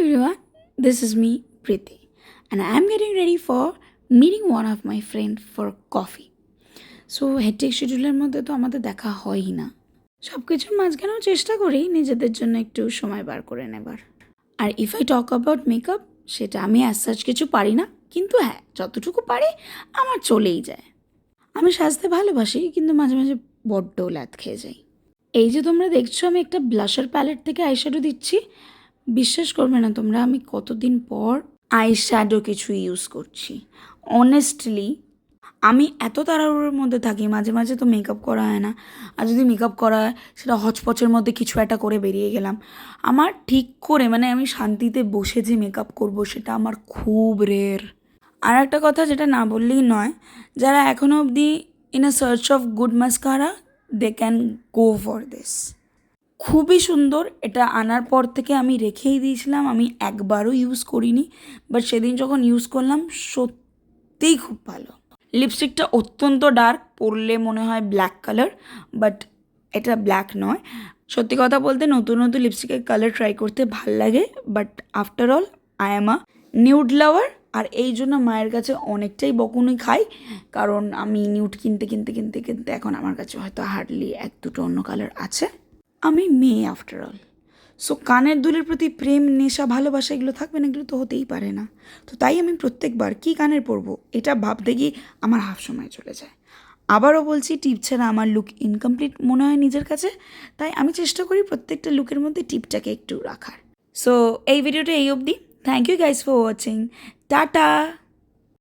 everyone, this is me, Preeti, and I am getting ready for meeting one of my friend for coffee. So hectic শিডিউলের মধ্যে তো আমাদের দেখা হয়ই না। সব কিছুর মাঝখানেও চেষ্টা করি নিজেদের জন্য একটু সময় বার করে নেবার। আর if I talk about makeup, সেটা আমি অ্যাজ সাচ কিছু পারি না, কিন্তু হ্যাঁ যতটুকু পারি আমার চলেই যায়। আমি সাজতে ভালোবাসি, কিন্তু মাঝে মাঝে বড্ড ল্যাদ খেয়ে যাই। এই যে তোমরা দেখছো আমি একটা ব্লাশার প্যালেট থেকে আইশ্যাডো দিচ্ছি, বিশ্বাস করবে না তোমরা আমি কতদিন পর আইশ্যাডো কিছু ইউজ করছি। অনেস্টলি আমি এত তাড়াহুড়োর মধ্যে থাকি, মাঝে মাঝে তো মেকআপ করা হয় না, আর যদি মেকআপ করা হয় সেটা হচপচের মধ্যে কিছু একটা করে বেরিয়ে গেলাম। আমার ঠিক করে আমি শান্তিতে বসে যে মেকআপ করবো সেটা আমার খুব রেয়ার। আর একটা কথা যেটা না বললেই নয়, যারা এখনও অবধি in a search of good mascara, they can go for this. খুবই সুন্দর, এটা আনার পর থেকে আমি রেখেই দিয়েছিলাম, আমি একবারও ইউজ করিনি, বাট সেদিন যখন ইউজ করলাম সত্যিই খুব ভালো। লিপস্টিকটা অত্যন্ত ডার্ক, পরলে মনে হয় ব্ল্যাক কালার, বাট এটা ব্ল্যাক নয়। সত্যি কথা বলতে নতুন নতুন লিপস্টিকের কালার ট্রাই করতে ভাল লাগে, but after all I am a nude lover. আর এই জন্য মায়ের কাছে অনেকটাই বকুনি খাই, কারণ আমি নিউড কিনতে কিনতে কিনতে কিনতে এখন আমার কাছে হয়তো হার্ডলি এক দুটো অন্য কালার আছে। আমি মেয়ে আফটার অল, সো কানের দুলের প্রতি প্রেম, নেশা, ভালোবাসা এগুলো থাকবে না, এগুলো তো হতেই পারে না। তো তাই আমি প্রত্যেকবার কী কানের পরবো এটা ভাবতে গিয়ে আমার হাফ সময় চলে যায়। আবারও বলছি, টিপ ছাড়া আমার লুক ইনকমপ্লিট মনে হয় নিজের কাছে, তাই আমি চেষ্টা করি প্রত্যেকটা লুকের মধ্যে টিপটাকে একটু রাখার। সো এই ভিডিওটা এই অবধি। Thank you guys for watching. Tata.